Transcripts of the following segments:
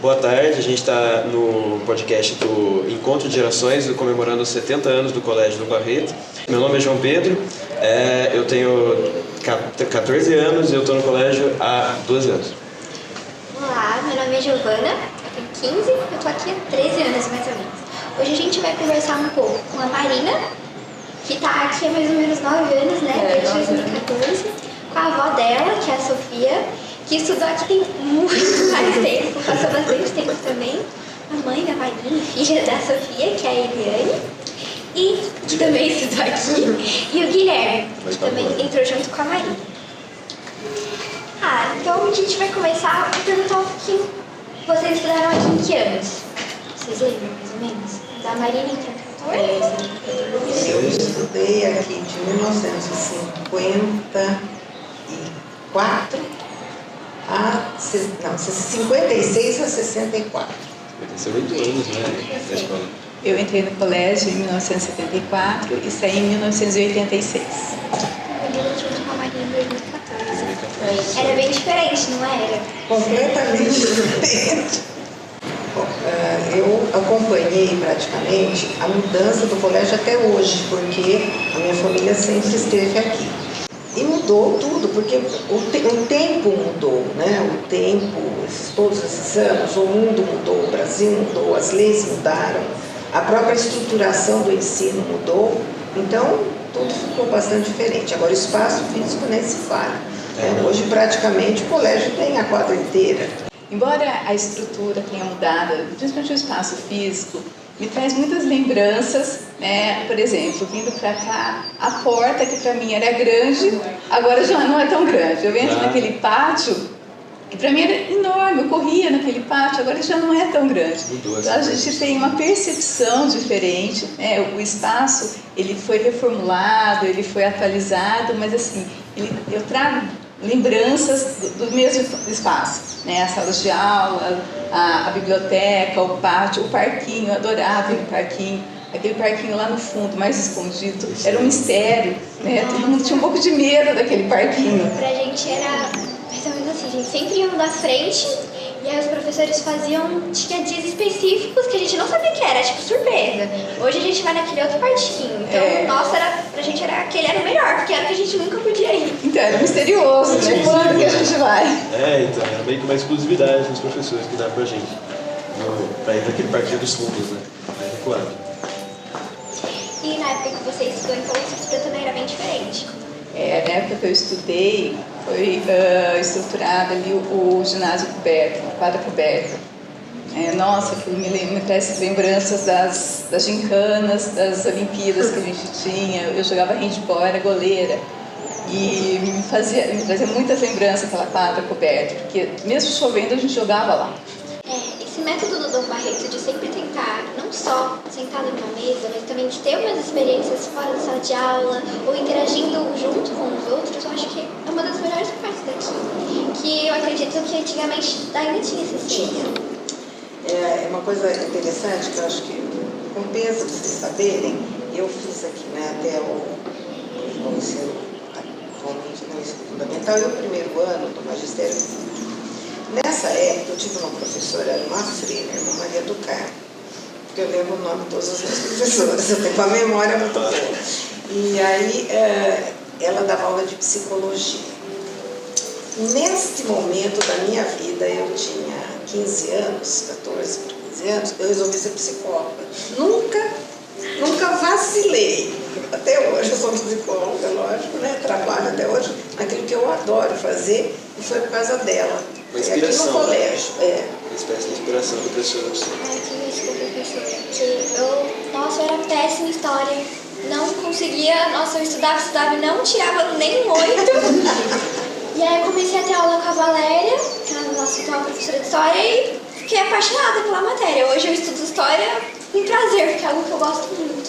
Boa tarde, a gente está no podcast do Encontro de Gerações, comemorando os 70 anos do Colégio do Barreto. Meu nome é João Pedro, eu tenho 14 anos e eu estou no colégio há 12 anos. Olá, meu nome é Giovana, eu tenho 15 e eu estou aqui há 13 anos mais ou menos. Hoje a gente vai conversar um pouco com a Marina, que está aqui há mais ou menos 9 anos, né, desde 2014, com a avó dela, que é a Sofia, que estudou aqui tem muito mais tempo, passou bastante tempo também. A mãe da Marina, filha da Sofia, que é a Eliane, e que também estudou aqui, e o Guilherme, que também entrou junto com a Marina. Então a gente vai começar a perguntar um pouquinho. Vocês estudaram aqui em que anos? Vocês lembram mais ou menos? Da Marina entrou em 14? Eu estudei aqui de 1954 56 a 64. São 8 anos, né, na escola. Eu entrei no colégio em 1974 e saí em 1986. Eu junto com a Marina em 2014. Era bem diferente, não era? Completamente diferente. Eu acompanhei praticamente a mudança do colégio até hoje, porque a minha família sempre esteve aqui. E mudou tudo, porque o tempo mudou, né? O tempo, todos esses anos, o mundo mudou, o Brasil mudou, as leis mudaram, a própria estruturação do ensino mudou, então tudo ficou bastante diferente. Agora o espaço físico nem se fala. Hoje praticamente o colégio tem a quadra inteira. Embora a estrutura tenha mudado, principalmente o espaço físico, me traz muitas lembranças, né? Por exemplo, vindo para cá, a porta que para mim era grande, agora já não é tão grande. Eu entro naquele pátio, que para mim era enorme, eu corria naquele pátio, agora já não é tão grande. Então a gente tem uma percepção diferente, né? O espaço, ele foi reformulado, ele foi atualizado, mas assim, eu trago lembranças do mesmo espaço, né? As salas de aula, a biblioteca, o pátio, o parquinho, eu adorava o parquinho, aquele parquinho lá no fundo, mais escondido, era um mistério, né? Todo mundo tinha um pouco de medo daquele parquinho. Pra gente era mais ou menos assim, a gente sempre ia na frente e aí os professores tinha dias específicos que a gente não sabia o que era, tipo surpresa. Hoje a gente vai naquele outro parquinho, então nossa, pra gente aquele era o melhor, porque era o que a gente nunca podia ir. Então era misterioso, né? Quando que a gente vai? Então, era meio que uma exclusividade dos professores que davam pra gente, pra ir naquele parquinho dos fundos, né? Claro. E na época que você estudou, então a estrutura também era bem diferente. Na época que eu estudei, foi estruturado ali o ginásio coberto, a quadra coberta. Nossa, aquilo me traz lembranças das gincanas, das Olimpíadas que a gente tinha. Eu jogava handball, era goleira. E me trazia muitas lembranças aquela quadra coberta, porque mesmo chovendo a gente jogava lá. Esse método do Dom Barreto de sempre tentar, não só sentado numa mesa, mas também de ter umas experiências fora da sala de aula ou interagindo junto com os outros, eu acho que é uma das melhores partes daqui. Que eu acredito que antigamente ainda tinha esse sistema. É uma coisa interessante que eu acho que compensa vocês saberem. Eu fiz aqui, né, até o ensino fundamental e o primeiro ano do magistério. Nessa época eu tive uma professora, uma freira, irmã Maria do Carmo, porque eu lembro o nome de todas as minhas professoras, eu tenho uma memória muito boa. E aí ela dava aula de psicologia. Neste momento da minha vida, eu tinha 15 anos, 14 para 15 anos, eu resolvi ser psicóloga. Nunca vacilei. Até hoje eu sou psicóloga, lógico, né? Trabalho até hoje naquilo que eu adoro fazer e foi por causa dela. Uma inspiração, aqui no colégio, Uma espécie de inspiração do professor. Nossa, eu era péssima em história. Não conseguia, eu estudava e não tirava nem 8. E aí eu comecei a ter aula com a Valéria, que é a nossa atual professora de história, e fiquei apaixonada pela matéria. Hoje eu estudo história com prazer, porque é algo que eu gosto muito.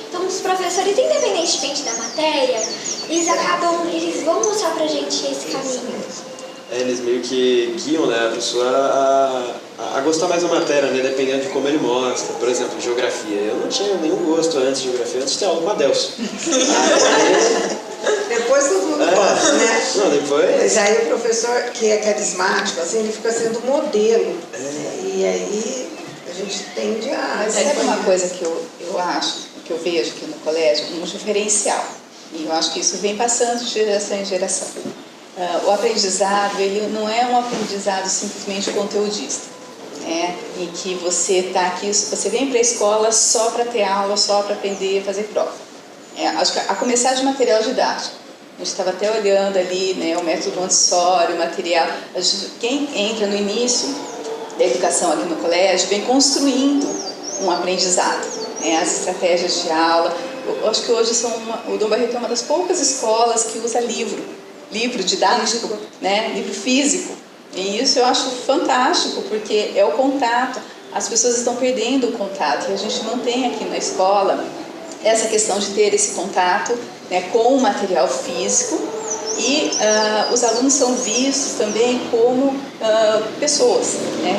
Então os professores, independentemente da matéria, eles vão mostrar pra gente esse caminho. Eles meio que guiam, né, a pessoa a gostar mais da matéria, né, dependendo de como ele mostra. Por exemplo, geografia. Eu não tinha nenhum gosto antes de geografia, antes de ter aula com a Adelson. Depois todo mundo gosta, né? Não, depois... Mas aí o professor, que é carismático, assim, ele fica sendo modelo. E E aí a gente tende a... Mas sabe uma coisa que eu acho, que eu vejo aqui no colégio, um diferencial. E eu acho que isso vem passando de geração em geração. O aprendizado, ele não é um aprendizado simplesmente conteudista, né? Em que você está aqui, você vem para a escola só para ter aula, só para aprender a fazer prova. Acho que a começar de material didático. A gente estava até olhando ali, né, o método Montessori, o material. Quem entra no início da educação aqui no colégio vem construindo um aprendizado, né, as estratégias de aula. Eu acho que hoje o Dom Barreto é uma das poucas escolas que usa livro didático, né, livro físico. E isso eu acho fantástico, porque é o contato. As pessoas estão perdendo o contato e a gente não tem aqui na escola essa questão de ter esse contato, né, com o material físico. E os alunos são vistos também como pessoas, né?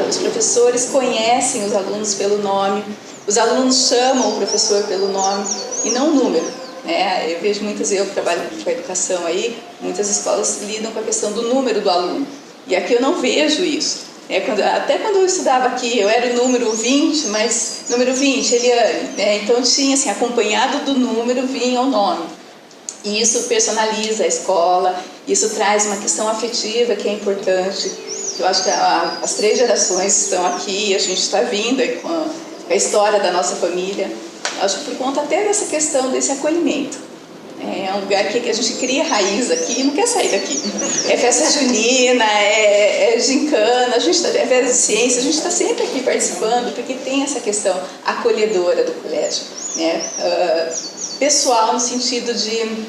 Os professores conhecem os alunos pelo nome, os alunos chamam o professor pelo nome e não o número, né? Eu vejo eu que trabalho com a educação aí, muitas escolas lidam com a questão do número do aluno. E aqui eu não vejo isso. Até quando eu estudava aqui, eu era o número 20, mas número 20, Eliane, né? Então tinha assim, acompanhado do número vinha o nome. E isso personaliza a escola, isso traz uma questão afetiva que é importante. Eu acho que as 3 gerações estão aqui, a gente está vindo aí com a história da nossa família. Eu acho que por conta até dessa questão desse acolhimento. É um lugar que a gente cria raiz aqui e não quer sair daqui. É festa junina, é gincana, é festa de ciência, a gente está sempre aqui participando, porque tem essa questão acolhedora do colégio, né? Pessoal no sentido de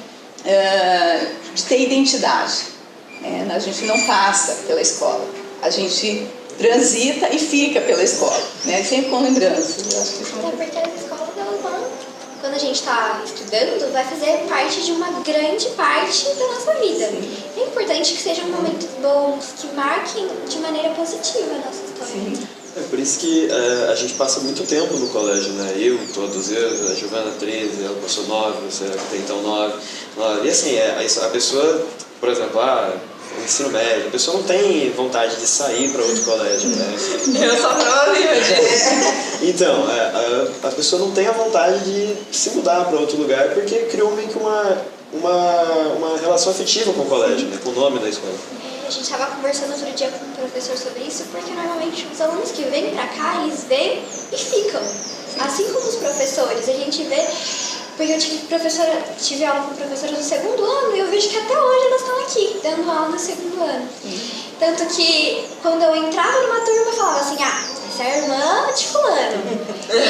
ter identidade. A gente não passa pela escola, a gente transita e fica pela escola, né? Sempre com lembranças. Eu acho que isso porque as escolas, elas vão, quando a gente está estudando, vai fazer parte de uma grande parte da nossa vida. Sim. É importante que sejam momentos bons, que marquem de maneira positiva a nossa história. Sim. É por isso que a gente passa muito tempo no colégio, né? Todos a Giovana 13, ela passou 9, você tem então 9. E assim, a pessoa, por exemplo, o ensino médio, a pessoa não tem vontade de sair para outro colégio, né? Eu só Então, a pessoa não tem a vontade de se mudar para outro lugar porque criou meio que uma relação afetiva com o colégio, né? Com o nome da escola. A gente estava conversando outro dia com um professor sobre isso, porque normalmente os alunos que vêm para cá, eles vêm e ficam. Assim como os professores, a gente vê, porque eu tive aula com professoras do 2º ano e eu vejo que até hoje elas estão aqui, dando aula no 2º ano. Tanto que quando eu entrava numa turma, eu falava assim, essa é a irmã de fulano.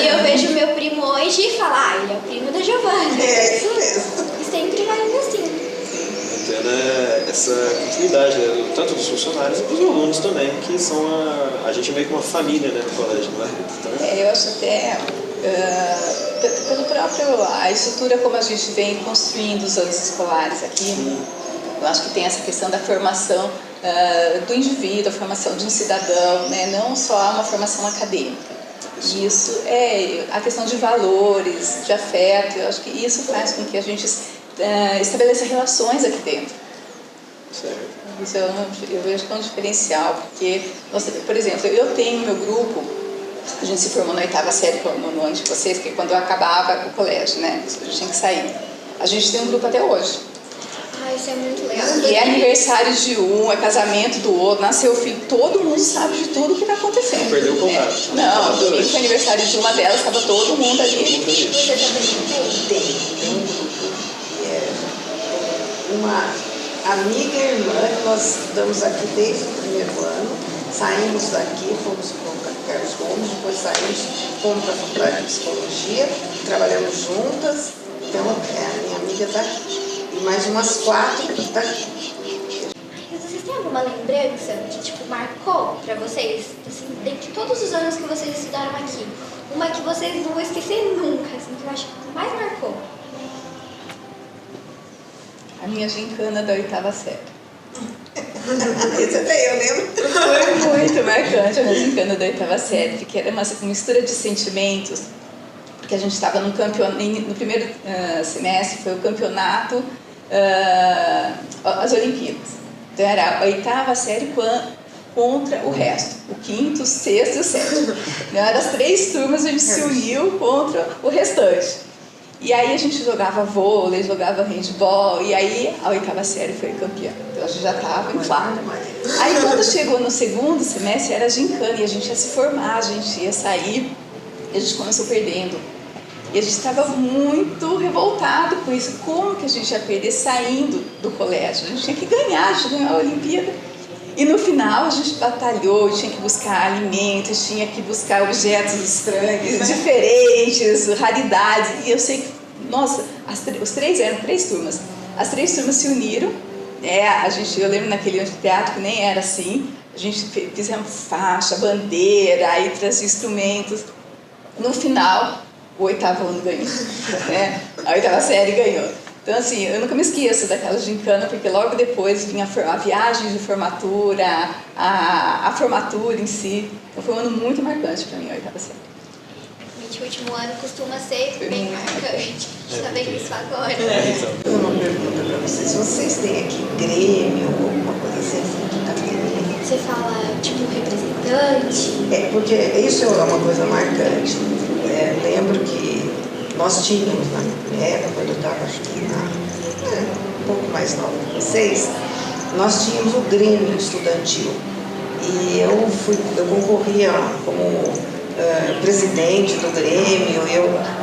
E eu vejo meu primo hoje e falo, ele é o primo da Giovana. É isso mesmo. E sempre vai indo assim. Mantendo essa continuidade, né? Tanto dos funcionários e dos alunos também, que são a gente é meio que uma família, né, no colégio, não é? Então, eu acho até, pelo próprio, a estrutura como a gente vem construindo os anos escolares aqui, eu acho que tem essa questão da formação do indivíduo, a formação de um cidadão, né? Não só uma formação acadêmica. Isso é a questão de valores, de afeto, eu acho que isso faz com que a gente estabeleça relações aqui dentro. certo. Isso eu vejo que é um diferencial, porque, por exemplo, eu tenho meu grupo, a gente se formou na 8ª série no ano de vocês, que é quando eu acabava o colégio, né? A gente tinha que sair. A gente tem um grupo até hoje. Isso é muito legal. E é aniversário de um, é casamento do outro, nasceu filho, todo mundo sabe de tudo que está acontecendo. Perdeu o contato. Não, domingo foi aniversário de uma delas, estava todo mundo ali. Você também Tem um grupo. Uma amiga e irmã que nós estamos aqui desde o 1º ano. Saímos daqui, fomos para o Carlos Gomes, depois saímos, fomos para a faculdade de psicologia, trabalhamos juntas. Então, a minha amiga está aqui. E mais umas 4 que estão aqui. Vocês têm alguma lembrança que, marcou pra vocês? Assim, dentre todos os anos que vocês estudaram aqui, uma que vocês não vão esquecer nunca, assim, que eu acho que mais marcou? A minha gincana da 8ª série. Esse até eu lembro. Foi muito marcante a minha gincana da 8ª série, porque era uma mistura de sentimentos, porque a gente estava no primeiro semestre, foi o campeonato, as Olimpíadas. Então era a 8ª série contra o resto, o quinto, o sexto e o sétimo. Eram as 3 turmas, a gente se uniu contra o restante. E aí a gente jogava vôlei, jogava handball, e aí a 8ª série foi campeã. Então a gente já estava em quadra. Aí quando chegou no segundo semestre era gincana, e a gente ia se formar, a gente ia sair, e a gente começou perdendo. E a gente estava muito revoltado com isso. Como que a gente ia perder saindo do colégio? A gente tinha que ganhar, a gente ganhou a Olimpíada. E no final a gente batalhou, tinha que buscar alimentos, tinha que buscar objetos estranhos, diferentes, raridades. E eu sei que, nossa, os 3 eram 3 turmas. As 3 turmas se uniram. Eu lembro naquele anfiteatro que nem era assim. A gente fizemos faixa, bandeira, aí trazia instrumentos. No final, o 8º ano ganhou. A 8ª série ganhou. Então, assim, eu nunca me esqueço daquela gincana, porque logo depois vinha a viagem de formatura, a formatura em si. Então, foi um ano muito marcante para mim, a 8ª série. O último ano costuma ser bem marcante. A gente está vendo isso agora. Uma pergunta para vocês. Vocês têm aqui Grêmio ou alguma coisa assim da academia? Você fala, tipo, representante? Porque isso é uma coisa marcante. Lembro que nós tínhamos, na minha época, quando eu estava um pouco mais nova que vocês, nós tínhamos o Grêmio Estudantil. E eu concorria como presidente do Grêmio,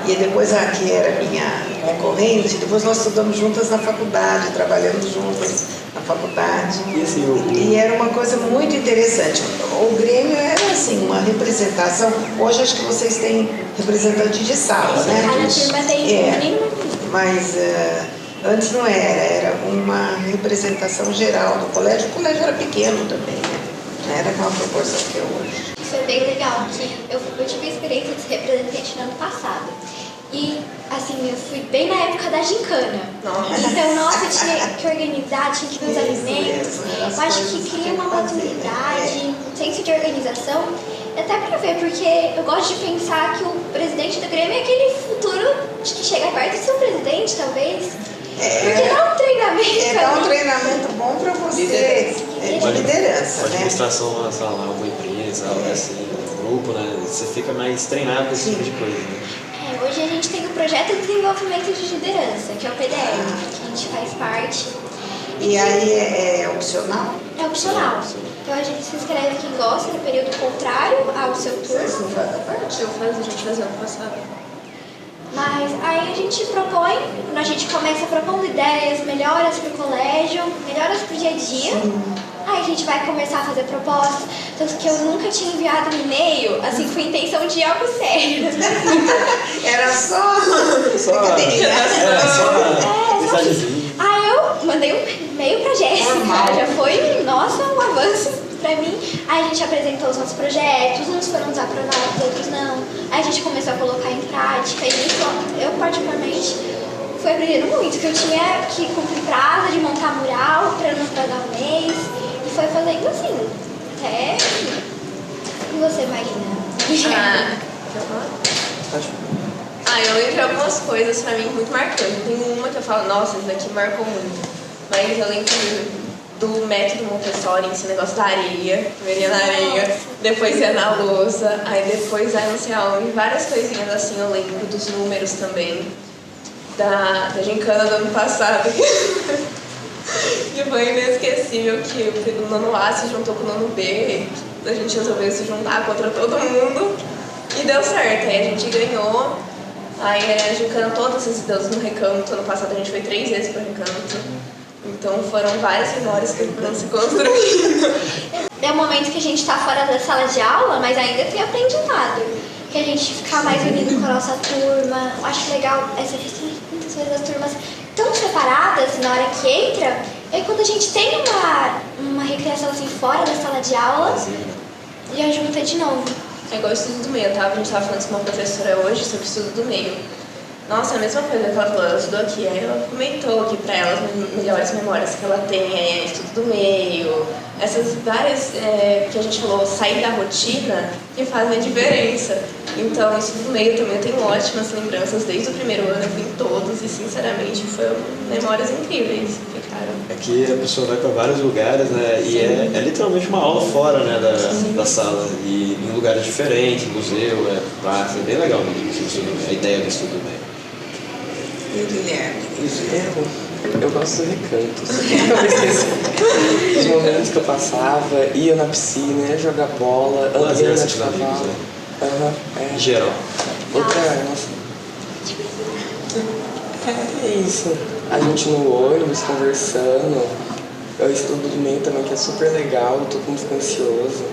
e depois a que era minha concorrente, depois nós estudamos juntas na faculdade, trabalhamos juntas na faculdade. E era uma coisa muito interessante. O Grêmio era assim, uma representação. Hoje acho que vocês têm representante de sala, né? Cada turma tem mas antes não era uma representação geral do colégio. O colégio era pequeno também, né? Não era com a proporção que é hoje. Isso é bem legal, que eu tive a experiência de ser representante no ano passado. E, assim, eu fui bem na época da gincana. Então, nossa, eu tinha que organizar, tinha que ver os alimentos. Eu acho que cria uma maturidade, um senso de organização. Até pra ver, porque eu gosto de pensar que o presidente do Grêmio é aquele futuro de que chega perto de ser o presidente, talvez. Porque dá um treinamento. Dá um treinamento bom pra você. De liderança, uma né? administração, sei lá, uma empresa, assim, um grupo, né? Você fica mais treinado com esse tipo de coisa, né? Hoje a gente tem o projeto de desenvolvimento de liderança, que é o PDL, que a gente faz parte. E aí é opcional? É opcional. Então a gente se inscreve quem gosta no período contrário ao seu turno. Vocês não fazem parte? A gente fazia ano passado. Mas aí a gente propõe, quando a gente começa propondo ideias, melhoras para o colégio, melhoras para o dia a dia. Aí a gente vai conversar, fazer propostas. Tanto que eu nunca tinha enviado um e-mail, assim, com intenção de algo sério. Era só brincadeirinha. Mensagenzinha. Aí eu mandei um e-mail pra Jéssica. Já foi, nossa, um avanço pra mim. Aí a gente apresentou os nossos projetos, uns foram desaprovados, outros não. Aí a gente começou a colocar em prática. E isso, eu particularmente, fui aprendendo muito. Que eu tinha que cumprir prazo de montar mural pra não pagar o mês. E foi fazendo assim, até... E você, Marina? Eu lembro de algumas coisas pra mim muito marcantes. Tem uma que eu falo, nossa, isso daqui marcou muito. Mas eu lembro do método Montessori, esse negócio da areia. Primeiro ia na areia, depois ia na lousa, aí depois ia não sei aonde. Várias coisinhas assim, eu lembro dos números também. Da gincana do ano passado. Que foi inesquecível, que o nono A se juntou com o nono B. A gente resolveu se juntar contra todo mundo. E deu certo, aí a gente ganhou. Aí a gincana todas as ideias no recanto. Ano passado a gente foi 3 vezes pro recanto. Então foram várias memórias que foram se construindo. É um momento que a gente está fora da sala de aula, mas ainda tem aprendizado. Que a gente ficar mais unido com a nossa turma. Eu acho legal essa questão de muitas vezes as turmas tão separadas na hora que entra. E aí quando a gente tem uma recreação assim fora da sala de aula, já junta de novo. É igual o estudo do meio, tá? A gente estava falando com uma professora hoje sobre o estudo do meio. Nossa, é a mesma coisa que ela falou, ela estudou aqui, aí ela comentou que pra ela as melhores memórias que ela tem é estudo do meio, essas várias que a gente falou, sair da rotina, que fazem a diferença. Então, estudo do meio também eu tenho ótimas lembranças, desde o primeiro ano eu fui em todos e sinceramente foram memórias incríveis, ficaram. Aqui a pessoa vai para vários lugares, né? E é literalmente uma aula fora, né, da sala. E em lugares diferentes, museu, praça, é bem legal mesmo, a ideia do estudo do meio. E o Guilherme? Eu gosto de recantos. Eu esqueci. Os momentos que eu passava, ia na piscina, ia jogar bola, andei de cavalo. Em geral. Nossa. É isso. A gente no ônibus conversando. Eu estudo do meio também, que é super legal, todo mundo fica ansioso.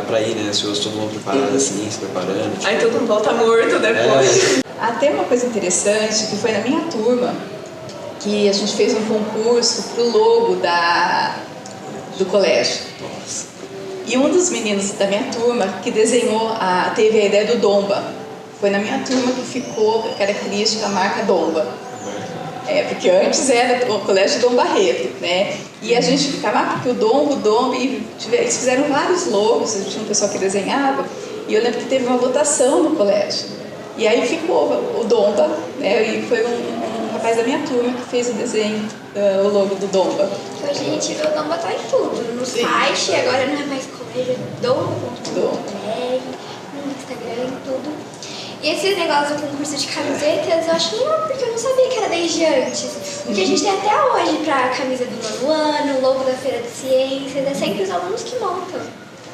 Pra ir, né? Ansioso, todo mundo preparado assim, se preparando. Aí todo mundo volta morto depois. Até uma coisa interessante, que foi na minha turma, que a gente fez um concurso pro logo do colégio. Nossa. E um dos meninos da minha turma que desenhou, teve a ideia do Domba. Foi na minha turma que ficou característica a marca Domba. Porque antes era o Colégio Dom Barreto, né? E a gente ficava, porque o Domba, e eles fizeram vários logos, tinha um pessoal que desenhava, e eu lembro que teve uma votação no colégio. E aí ficou o Domba, né? E foi um rapaz da minha turma que fez o desenho, o logo do Domba. Hoje a gente vê o Domba tá em tudo, no site, agora não é mais colégio, domba.br, no Instagram, em tudo. E esse negócio do concurso de camisetas, eu acho melhor, porque eu não sabia que era desde antes. Porque a gente tem até hoje pra camisa do nono ano, o logo da Feira de Ciências, é sempre os alunos que montam.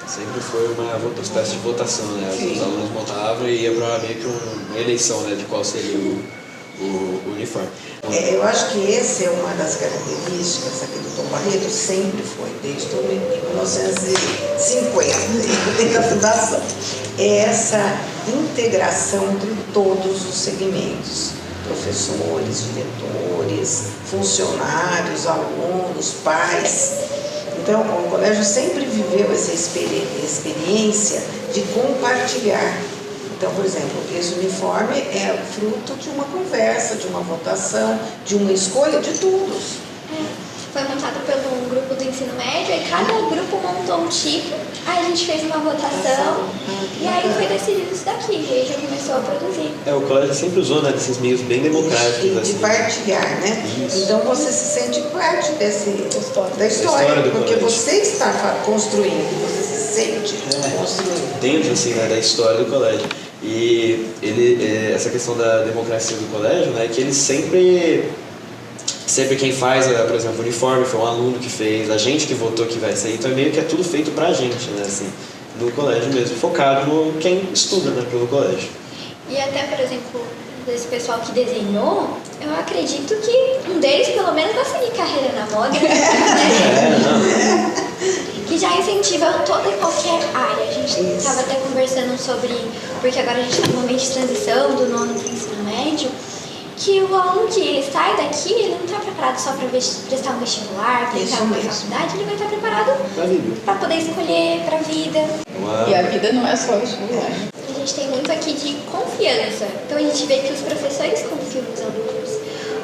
Sempre foi uma espécie de votação, né? Os alunos montavam e ia para meio que uma eleição, né? De qual seria o uniforme. Eu acho que essa é uma das características aqui do Dom Barreto, sempre foi, desde 1950, desde a fundação. É essa integração entre todos os segmentos, professores, diretores, funcionários, alunos, pais. Então, o colégio sempre viveu essa experiência de compartilhar. Então, por exemplo, esse uniforme é fruto de uma conversa, de uma votação, de uma escolha de todos. Foi montado pelo grupo do ensino médio, e cada grupo montou um tipo, aí a gente fez uma votação, e aí foi decidido isso daqui, e aí já começou a produzir. O colégio sempre usou, né, desses meios bem democráticos. De assim. partilhar, né? Isso. Então você se sente parte da história do porque colégio. você está construindo, você se sente construindo. Dentro, assim, né, da história do colégio. E essa questão da democracia do colégio, né, que ele sempre quem faz, por exemplo, o uniforme foi um aluno que fez, a gente que votou que vai sair, então meio que é tudo feito pra gente, né, assim, no colégio mesmo, focado no quem estuda, né, pelo colégio. E até, por exemplo, desse pessoal que desenhou, eu acredito que um deles, pelo menos, vai seguir carreira na moda, né? Que já incentiva toda e qualquer área. A gente estava até conversando sobre, porque agora a gente está num momento de transição do nono para o ensino médio, que o aluno que sai daqui, ele não está preparado só para prestar um vestibular, para entrar numa faculdade, ele vai estar preparado para poder escolher para a vida. E a vida não é só vestibular. A gente tem muito aqui de confiança. Então a gente vê que os professores confiam nos alunos,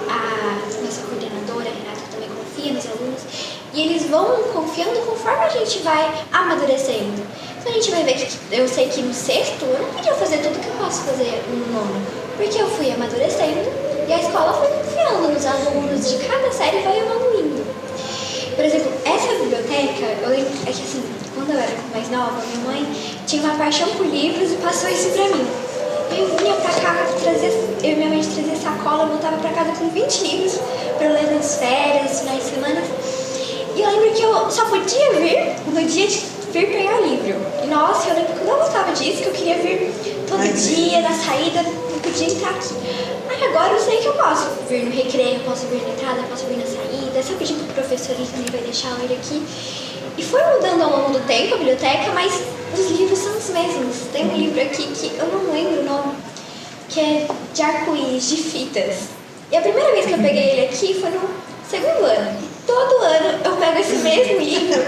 a nossa coordenadora, a Renata, também confia nos alunos, e eles vão confiando conforme a gente vai amadurecendo. Então a gente vai ver que eu sei que no sexto eu não podia fazer tudo que eu posso fazer no nono, porque eu fui amadurecendo e a escola foi confiando nos alunos, de cada série vai evoluindo. Por exemplo, essa biblioteca, eu lembro, é que assim, quando eu era mais nova, minha mãe tinha uma paixão por livros e passou isso pra mim. Eu vinha pra cá, eu e minha mãe trazia sacola, eu voltava pra casa com 20 livros pra eu ler nas férias, finais de semana. E eu lembro que eu só podia vir no dia de vir pegar o livro. E nossa, eu lembro que eu não gostava disso, que eu queria vir todo dia, na saída, não podia entrar aqui. Aí agora eu sei que eu posso vir no recreio, eu posso vir na entrada, eu posso vir na saída, se eu pedir pro professor, ele também vai deixar eu ir aqui. E foi mudando ao longo do tempo a biblioteca, mas os livros são os mesmos. Tem um livro aqui que eu não lembro o nome, que é de arco-íris, de fitas. E a primeira vez que eu peguei ele aqui foi no segundo ano. E todo ano eu pego esse mesmo livro.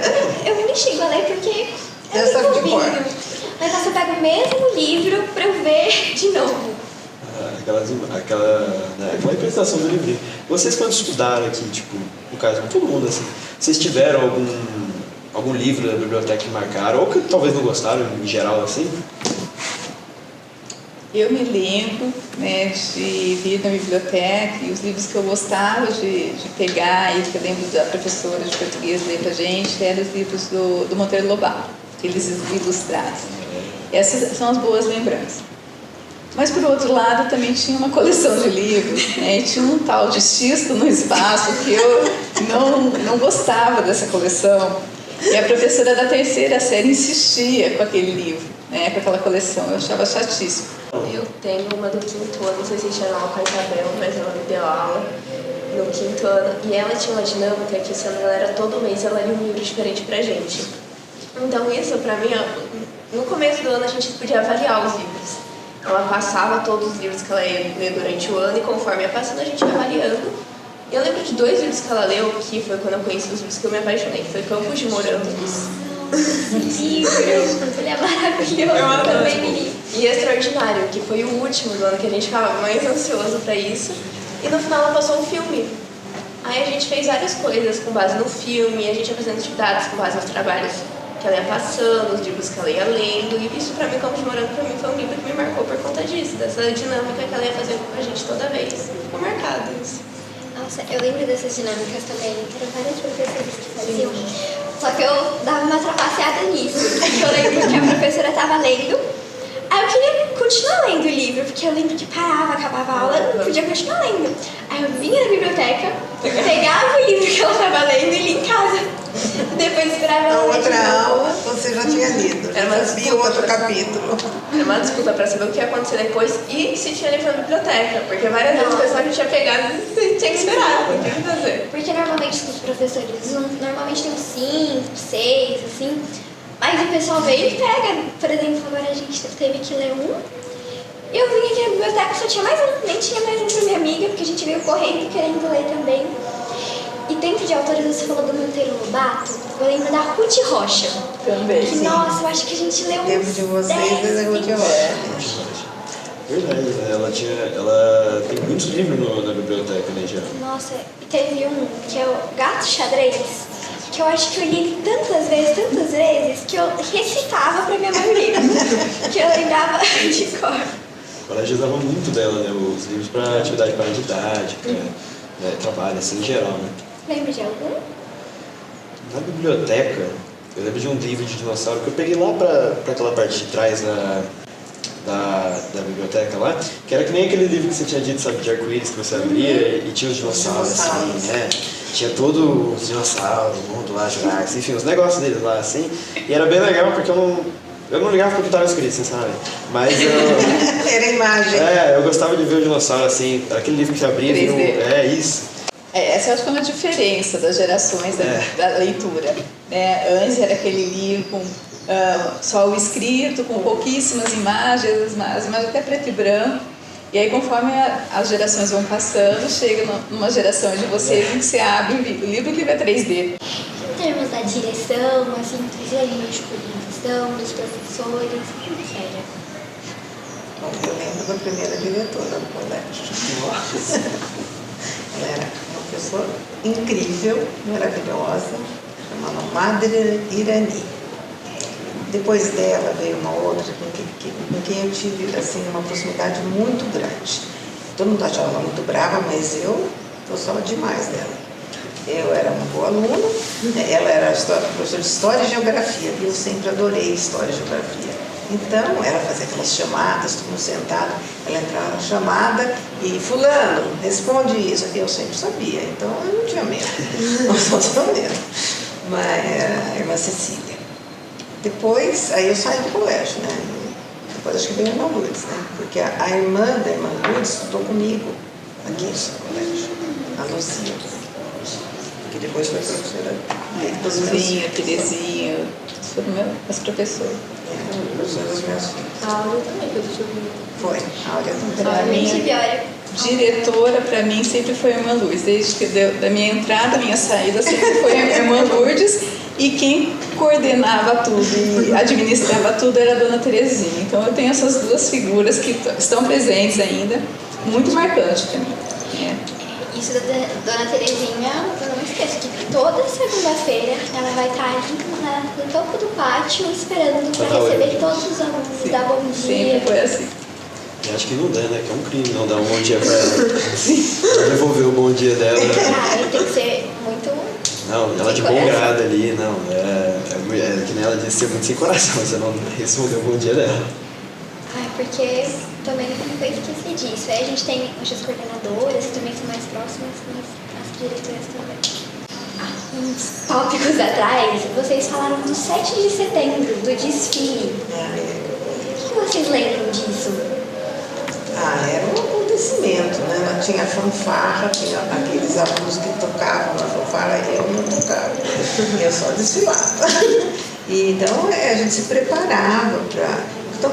Eu me xingo a ler porque é muito bobinho. Mas eu pego o mesmo livro pra eu ver de novo. aquela representação do livrinho. Vocês quando estudaram aqui, tipo, no caso, todo mundo assim, vocês tiveram algum livro da biblioteca que marcaram, ou que talvez não gostaram em geral assim? Eu me lembro, né, de vir na biblioteca e os livros que eu gostava de pegar, e que eu lembro da professora de português ler pra gente, eram os livros do Monteiro Lobato, aqueles ilustrados. Essas são as boas lembranças. Mas, por outro lado, também tinha uma coleção de livros, né, e tinha um tal de Xisto no Espaço que eu não gostava dessa coleção. E a professora da terceira série insistia com aquele livro, né, com aquela coleção. Eu achava chatíssimo. Eu tenho uma do 5º ano, não sei se chama ela com a Isabel, mas ela me deu aula no 5º ano. E ela tinha uma dinâmica que, se ela era todo mês, ela lia um livro diferente pra gente. Então isso, pra mim, no começo do ano a gente podia avaliar os livros. Ela passava todos os livros que ela ia ler durante o ano e conforme ia passando a gente ia avaliando. Eu lembro de 2 livros que ela leu, que foi quando eu conheci os livros que eu me apaixonei. Foi Campos de Morangos. Ele é maravilhoso, eu também li. E Extraordinário, que foi o último do ano que a gente ficava mais ansioso pra isso. E no final ela passou um filme. Aí a gente fez várias coisas com base no filme, a gente ia fazendo atividades com base nos trabalhos que ela ia passando, os livros que ela ia lendo. E isso pra mim, Campos de Morango, pra mim foi um livro que me marcou por conta disso, dessa dinâmica que ela ia fazer com a gente toda vez. Ficou marcado isso. Nossa, eu lembro dessas dinâmicas também, que eram várias professoras que faziam. Só que eu dava uma trapaceada nisso. Eu lembro que a professora estava lendo, aí eu queria continuar lendo o livro, porque eu lembro que parava, acabava a aula, eu não podia continuar lendo. Aí eu vinha na biblioteca, pegava o livro que ela estava lendo e lia em casa. Depois esperava ela ler de outra novo. aula você já tinha lido, já sabia outro capítulo. Era uma disputa pra saber o que ia acontecer depois e se tinha livro na biblioteca, porque várias vezes o pessoal que tinha pegado e tinha que esperar, não tinha o que fazer. Porque normalmente os professores normalmente tem 5, 6, assim. Mas o pessoal veio e pega. Por exemplo, agora a gente teve que ler um. E eu vim aqui na biblioteca, só tinha mais um. Nem tinha mais um pra minha amiga, porque a gente veio correndo querendo ler também. E dentro de autores, você falou do Monteiro Lobato, eu lembro da Ruth Rocha. Também. Que, nossa, eu acho que a gente leu O tempo uns de vocês 10, é a Ruth 20. Rocha. Verdade, né? Ela tem muitos livros na biblioteca, né, já. Nossa, e teve um que é o Gato Xadrez, que eu acho que eu li ele tantas vezes, que eu recitava pra minha mãe ler, que eu lembrava de cor. O colégio usava muito dela, né? Os livros para atividade paradidática, né, trabalho, assim, em geral, né? Lembra de algum? Na biblioteca, eu lembro de um livro de dinossauro que eu peguei lá pra aquela parte de trás da biblioteca lá, que era que nem aquele livro que você tinha dito, sabe, de arco-íris, que você abria e tinha os dinossauros, assim, né? Tinha todos os dinossauros, o mundo lá, Jurassic, enfim, os negócios deles lá, assim. E era bem legal porque eu não ligava porque estava escrito, sinceramente. Mas eu... Era imagem. eu gostava de ver o dinossauro, assim, aquele livro que você abria. 3D. Isso. Essa eu acho que é uma diferença das gerações da leitura. Né? Antes era aquele livro com só o escrito, com pouquíssimas imagens, as imagens até preto e branco. E aí, conforme as gerações vão passando, chega numa geração de vocês em que você abre o livro que é 3D. Em termos da direção, assim, vocês lembram de coordenação, dos professores, como que era? Bom, eu lembro da primeira diretora do colégio. Nossa. Ela era uma pessoa incrível, maravilhosa, chamada Madre Irani. Depois dela veio uma outra com quem eu tive assim, uma proximidade muito grande. Todo mundo achava ela muito brava, mas eu gostava demais dela. Eu era uma boa aluna, ela era professora de História e Geografia, e eu sempre adorei História e Geografia. Então, ela fazia aquelas chamadas, todo mundo sentado, ela entrava na chamada e fulano, responde isso. Eu sempre sabia, então eu não tinha medo, não tinha medo. Mas a irmã Cecília. Depois, aí eu saí do colégio, né? Depois acho que veio a irmã Lourdes, né? Porque a irmã da irmã Lourdes estudou comigo aqui no colégio, a Luzia, que depois foi professora dos Luzinha, Terezinha, foram as professoras. Professora dos meus filhos. A Áurea também, que eu deixei ouvir. Foi, a Áurea também. Pra mim, diretora, para mim, sempre foi a irmã Lourdes. Desde que da minha entrada, minha saída, sempre foi a irmã Lourdes. E quem coordenava tudo e administrava tudo era a dona Terezinha. Então eu tenho essas duas figuras que estão presentes ainda muito marcante para mim. Isso da Dona Terezinha, eu não esqueço que toda segunda-feira ela vai estar ali no topo do pátio esperando para receber todos os alunos, dar bom dia. Sempre foi assim. Eu acho que não dá, né? Que é um crime não dar um bom dia pra ela. Pra devolver o bom dia dela. Ah, tem que ser muito... Não, ela de bom grado ali, não. É que nem ela disse, ser muito sem coração, você não respondeu o bom dia dela. Porque também nunca esqueci disso. Aí a gente tem as coordenadoras que também são mais próximas, mas as diretoras também. Uns tópicos atrás, vocês falaram do 7 de setembro, do desfile. O que vocês lembram disso? Era um acontecimento, né? Tinha a fanfarra, tinha aqueles alunos que tocavam na fanfarra, eu não tocava, eu só desfilava. E então a gente se preparava para... Então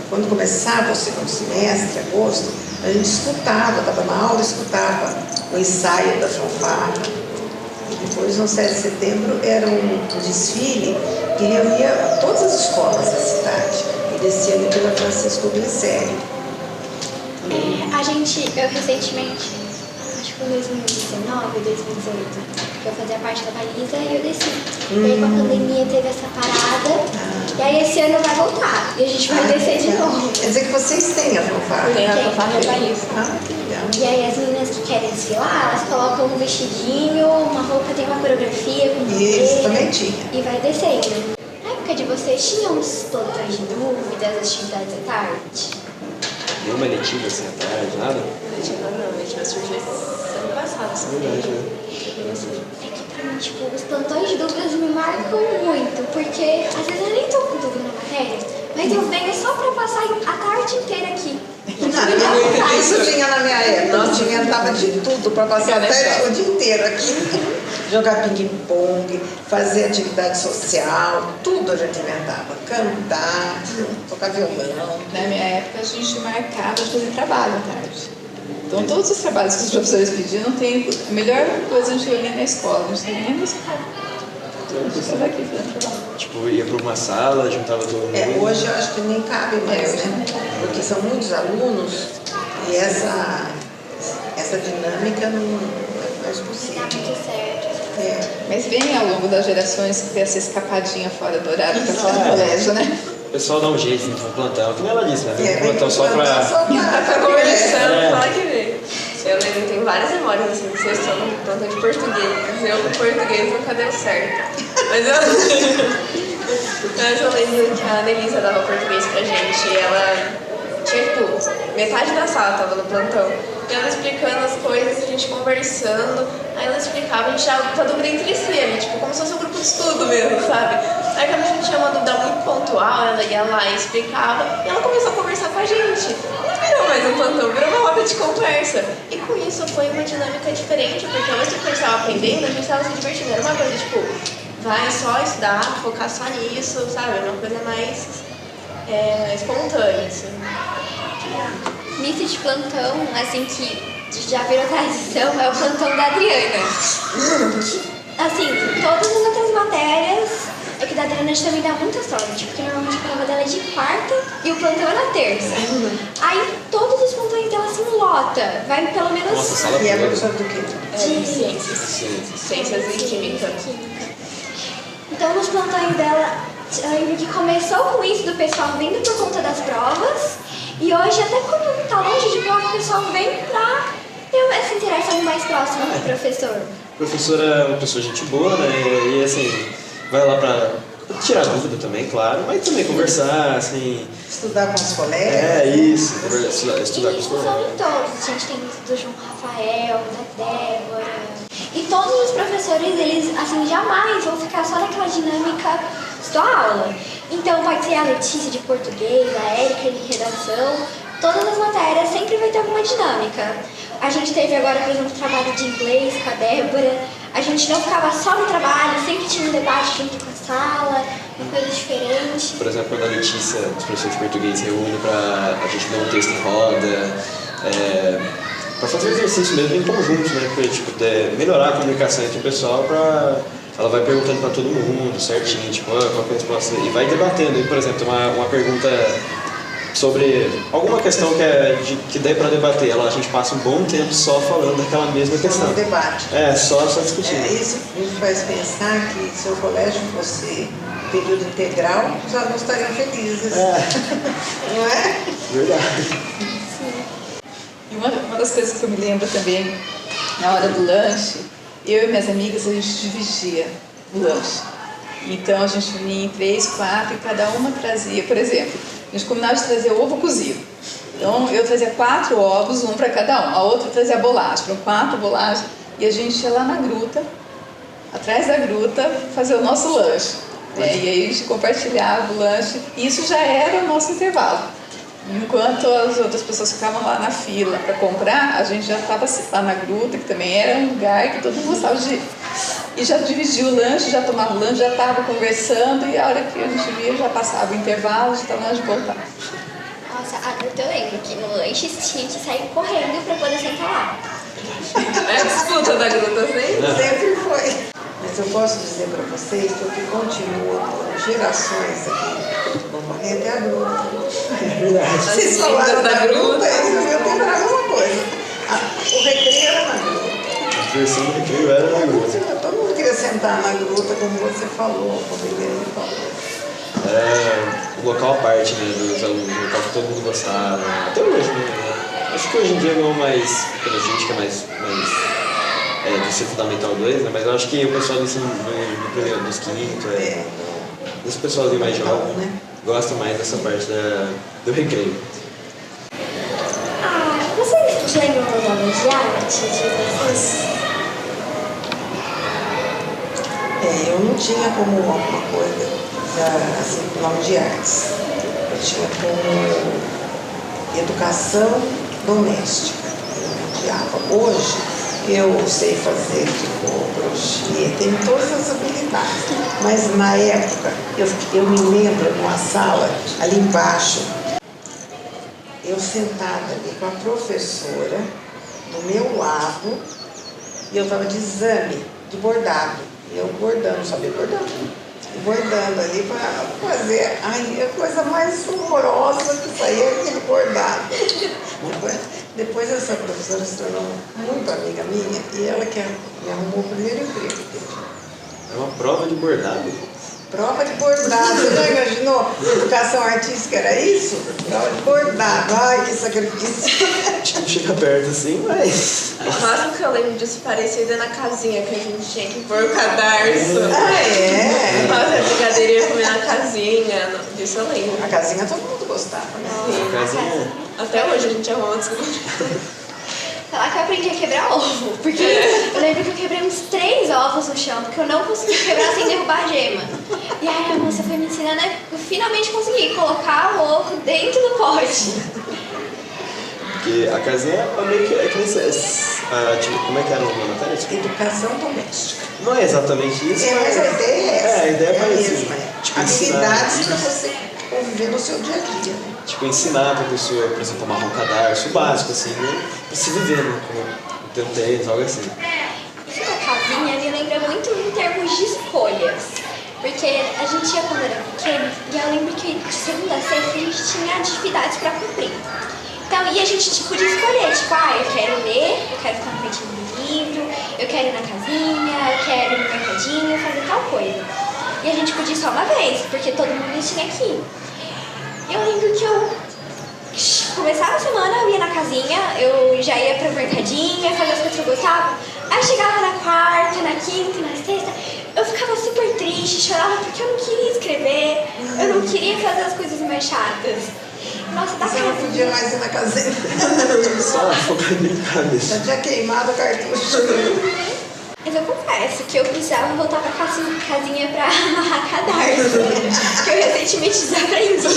quando começava o segundo semestre, agosto, a gente escutava, estava na aula, escutava o ensaio da fanfarra. E depois, no 7 de setembro, era um desfile que reunia todas as escolas da cidade. E descia ali pela Francisco Glicério. Eu recentemente, acho que foi 2019, 2018, que eu fazia parte da baliza e eu desci. E aí com a pandemia teve essa parada, e aí esse ano vai voltar, e a gente vai descer de novo. Quer dizer que vocês têm a fanfarra? Tem a fanfarra da baliza. Que legal. E aí as meninas que querem desfilar, elas colocam um vestidinho, uma roupa, tem uma coreografia com Isso, também tinha. e vai descendo. Na época de vocês, tinham uns plantões de dúvidas, atividades à tarde? Nenhuma letiva assim à tarde, nada? Letiva não, letiva surgiu ano passado, sabe? Verdade, né? É que pra mim, tipo, os plantões de dúvidas me marcam muito, porque às vezes eu nem tô com dúvida na matéria, mas eu venho só pra passar a tarde inteira aqui. Isso tinha na minha época, inventava de tudo para passar até o dia inteiro aqui. Jogar ping-pong, fazer atividade social, tudo a gente inventava. Cantar, tocar violão. Na minha época a gente marcava de fazer trabalho à tarde. Então todos os trabalhos que os professores pediam, tem a melhor coisa a gente reunia na escola, a gente não nem na escola. Eu estava aqui fazendo trabalho. Tipo, ia pra uma sala, juntava todo mundo. Hoje eu acho que nem cabe mais, né? Porque são muitos alunos e essa dinâmica não é mais Dá possível. muito certo. Mas vem ao longo das gerações que tem essa escapadinha fora do horário para ficar no colégio, né? O pessoal dá um jeito, tem um plantão, como ela disse, né? Tem um plantão só pra... Tá conversando, fala que veio. Eu lembro, tenho várias memórias assim, de sexto ano, plantão de português. Eu com português nunca deu certo. Mas eu lembro que a Anelisa dava português pra gente e ela tinha, tipo, metade da sala tava no plantão. E ela explicando as coisas, a gente conversando, aí ela explicava, a gente já tá dúvida entre si ali, tipo, como se fosse um grupo de estudo mesmo, sabe? Aí quando a gente tinha uma dúvida muito pontual, ela ia lá e explicava, e ela começou a conversar com a gente. Não virou mais um plantão, virou uma roda de conversa. E com isso foi uma dinâmica diferente, porque ao mesmo tempo que a gente estava aprendendo, a gente estava se divertindo. Era uma coisa, tipo, vai só estudar, focar só nisso, sabe? Uma coisa mais espontânea, assim. Missa de plantão, assim, que já virou tradição, é o plantão da Adriana. Assim, todas as outras matérias, é que da Adriana a gente também dá muita sorte, porque normalmente a prova dela é de quarta e o plantão é na terça. Aí todos os plantões dela se lota, vai pelo menos... Nossa, sala E é toda. professor do quê? de Ciências e química. Então nos plantões dela, eu lembro que começou com isso do pessoal vindo por conta das provas, e hoje até quando tá longe de prova, o pessoal vem pra ter essa interação mais próxima com o professor. A professora é uma pessoa gente boa, né? E assim, vai lá pra tirar dúvida também, claro, mas também conversar, assim... Estudar com os colegas. Isso, estudar com os Isso colegas. são em todos. A gente tem isso do João Rafael, da Débora. E todos os professores, eles assim, jamais vão ficar só naquela dinâmica da aula. Então pode ser a Letícia de português, a Érica de redação. Todas as matérias sempre vai ter alguma dinâmica. A gente teve agora, por exemplo, trabalho de inglês com a Débora. A gente não ficava só no trabalho, sempre tinha um debate junto com a sala, uma coisa diferente. Por exemplo, quando a Letícia, os professores de português, reúne pra a gente ler um texto em roda, pra fazer exercício mesmo em conjunto, né? Pra tipo, melhorar a comunicação entre o pessoal, ela vai perguntando pra todo mundo certinho, tipo, qual que é a resposta, e vai debatendo. E, por exemplo, uma pergunta sobre alguma questão que dê para debater. A gente passa um bom tempo só falando daquela mesma questão. Um debate. Só discutindo. Isso me faz pensar que se o colégio fosse período integral, os alunos estariam felizes. Não é? Verdade. E uma das coisas que eu me lembro também, na hora do lanche, eu e minhas amigas, a gente dividia o lanche. Então a gente vinha em 3, 4 e cada uma trazia, por exemplo, a gente combinava de trazer ovo cozido. Então eu trazia 4 ovos, um para cada um, a outra trazia bolacha, eram 4 bolachas, e a gente ia lá na gruta, atrás da gruta, fazer o nosso lanche. E aí a gente compartilhava o lanche, e isso já era o nosso intervalo. Enquanto as outras pessoas ficavam lá na fila para comprar, a gente já estava lá na gruta, que também era um lugar que todo mundo gostava de ir. E já dividia o lanche, já tomava o lanche, já estava conversando, e a hora que a gente via já passava o intervalo, já estava na hora de voltar. Nossa, a gruta eu lembro que no lanche tinha que sair correndo para poder sentar lá. É a disputa da gruta, Sempre foi. Mas eu posso dizer para vocês que o que continua por gerações aqui no Barreto é a gruta. É verdade. Vocês falaram da gruta, eu tenho a mesma coisa. O recreio era na gruta. A versão do recreio era na gruta. Todo mundo queria sentar na gruta, como você falou, como ele falou. Era um local à parte, né, dos alunos, um local que todo mundo gostava. Até hoje, né? Acho que hoje em dia não mais, pela gente que é mais do ensino fundamental 2, né? Mas eu acho que o pessoal do ensino do primeiro, dos quinto, desse pessoalzinho mais jovem, né? Gosta mais dessa parte do recreio. Vocês lembram dos anos de arte de vocês? Eu não tinha como alguma coisa assim, nome de artes. Eu tinha como educação doméstica. Eu odiava. Hoje eu sei fazer crochê, tenho todas as habilidades. Mas na época, eu me lembro numa sala ali embaixo, eu sentada ali com a professora do meu lado, e eu estava de exame, de bordado. E eu bordando, sabia bordar. Bordando ali para fazer. Ai, a coisa mais horrorosa que saía aquele bordado. Depois essa professora se tornou muito amiga minha e ela que me arrumou o primeiro emprego. É uma prova de bordado? Prova de bordado, você já imaginou? Educação artística era isso? Prova de bordado, ai que sacrifício. Acho que não chega perto assim, mas... O máximo que eu lembro disso parecido é na casinha que a gente tinha que pôr o cadarço. Fazer a brincadeirinha comer na casinha, disso eu lembro. A casinha todo mundo gostava, né? A casinha... Até hoje a gente arruma desculpa. Falar que eu aprendi a quebrar ovo, porque eu lembro que eu quebrei uns 3 ovos no chão, porque eu não consegui quebrar sem derrubar a gema. E aí a moça foi me ensinando, eu finalmente consegui colocar o ovo dentro do pote. Porque a casinha é meio que tipo, como é que era o nome da matéria? Educação doméstica. Não é exatamente isso, mas a ideia é essa. A ideia é parecida. Mesma. Tipo, habilidades para você conviver no seu dia a dia, né? Tipo, ensinar pra pessoa, por exemplo, amarrar um cadarço, o básico, assim, né? Pra se viver, né? Como ter um tênis, algo assim. Isso da casinha me lembra muito em termos de escolhas. Porque a gente ia quando era pequeno, e eu lembro que de segunda a sexta a gente tinha atividades pra cumprir. Então, e a gente podia escolher, tipo, eu quero ler, eu quero ficar na frente do livro, eu quero ir na casinha, eu quero ir no mercadinho, fazer tal coisa. E a gente podia ir só uma vez, porque todo mundo tinha que ir. Eu lembro que eu começava a semana, eu ia na casinha, eu já ia pro mercadinho, ia fazer as coisas que eu gostava. Aí chegava na quarta, na quinta, na sexta, eu ficava super triste, chorava porque eu não queria escrever, eu não queria fazer as coisas mais chatas. Nossa, Você não podia mais ir na casinha. Só focar em cabeça. Já tinha queimado o cartucho. Mas eu confesso que eu precisava voltar pra casinha pra amarrar cadarço, que eu recentemente desaprendi.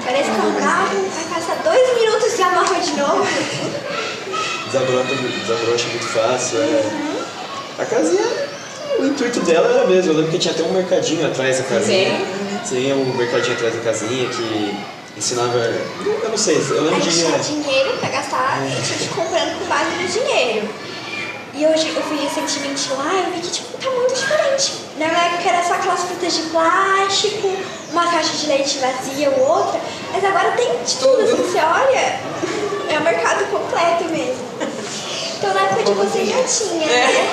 Parece que eu amarro, vai passar 2 minutos e amarro de novo. Desabrocha muito fácil, A casinha, o intuito dela era mesmo. Eu lembro que tinha até um mercadinho atrás da casinha. Tinha um mercadinho atrás da casinha que ensinava... Eu não sei, eu lembro a gente tinha de... dinheiro pra gastar e tinha que ir comprando com base no dinheiro. E hoje eu fui recentemente lá e eu vi que tipo, tá muito diferente. Na minha época era só aquelas frutas de plástico, uma caixa de leite vazia ou outra, mas agora tem de tudo, assim, você olha, é o mercado completo mesmo. Então na época de vocês já tinha, né?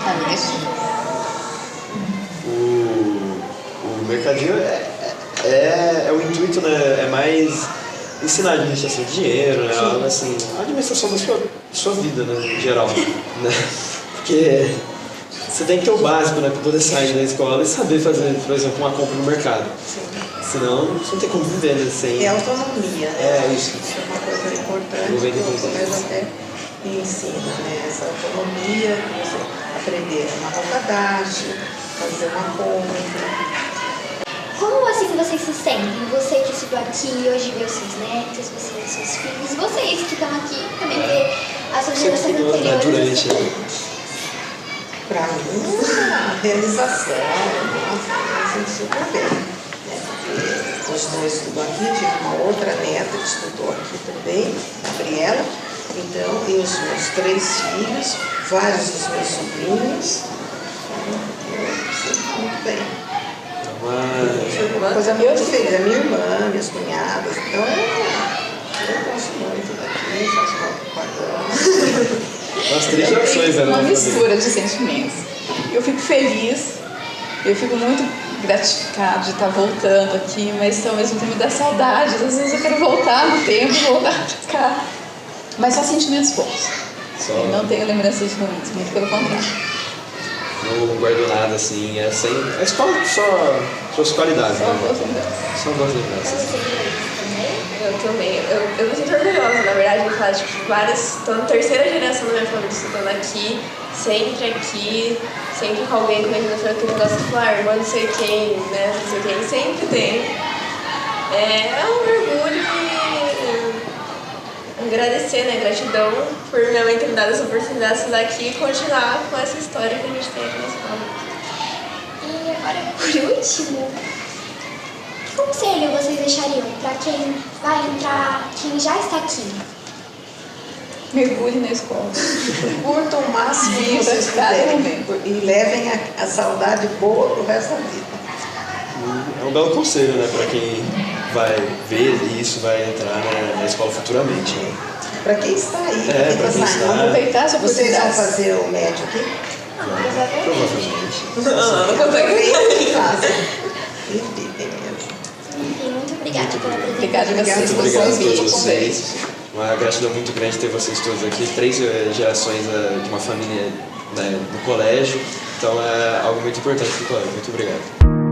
A minha sim. O mercadinho é o intuito, né? É mais ensinar a administração de dinheiro, né? Algo assim, a administração da sua vida, né? Em geral, né? Porque você tem que ter o básico, né? Pra poder sair da escola e saber fazer, por exemplo, uma compra no mercado. Senão, você não tem como viver, né? Sem... E autonomia, né? É, isso. Isso é uma coisa importante que o colégio até ensina, né? Essa autonomia, você aprender a amarrar o cadastro, fazer uma compra. Como assim vocês se sentem? Você que estudou aqui e hoje vê os seus netos, você e seus filhos, vocês que estão aqui também vê as suas gerações anteriores. Para mim, uma realização, nossa, eu me sinto super bem. Né? Porque hoje não estudo aqui, tive uma outra neta que estudou aqui também, Gabriela. Então, eu os meus 3 filhos, vários dos meus sobrinhos. Eu me sinto muito bem. Uma coisa muito feliz, a minha irmã, minhas cunhadas, então eu gosto muito daqui, faço propaganda. As 3 gerações, né? Uma mistura de sentimentos. Eu fico feliz, eu fico muito gratificado de estar voltando aqui, mas ao mesmo tempo dá saudade. Às vezes eu quero voltar no tempo, voltar pra cá. Mas só sentimentos bons. Eu não tenho lembranças ruins, muito pelo contrário. Não guardo nada assim, é sem. A escola só suas qualidades, Só né? boas lembranças. São boas lembranças. Eu também. Eu me sinto orgulhosa, na verdade, de falar, tipo, várias. Tô na 3ª geração da minha família estudando aqui, sempre com alguém comentando aquele negócio de falar, irmã não sei quem, né? Não sei quem, sempre tem. É um orgulho e agradecer, né? Gratidão por minha mãe ter me dado essa oportunidade de estudar aqui e continuar com essa história que a gente tem aqui na escola. E agora, por último, que conselho vocês deixariam para quem vai entrar, quem já está aqui? Mergulhe na escola. Curtam o máximo que vocês puderem e levem a saudade boa pro resto da vida. É um belo conselho, né, para quem vai ver isso, vai entrar na escola futuramente. Né? Para quem está aí, É, para pra quem quem está está. Aproveitar essa Vocês vão oportunidade. fazer o médio aqui? Provavelmente. Aproveitem e façam. E vivem mesmo. Enfim, muito obrigada pela presença. Obrigada a vocês Muito por obrigado a convite. todos vocês. Uma gratidão muito grande ter vocês todos aqui. 3 gerações de uma família, né, do colégio. Então é algo muito importante para o colégio. Muito obrigado.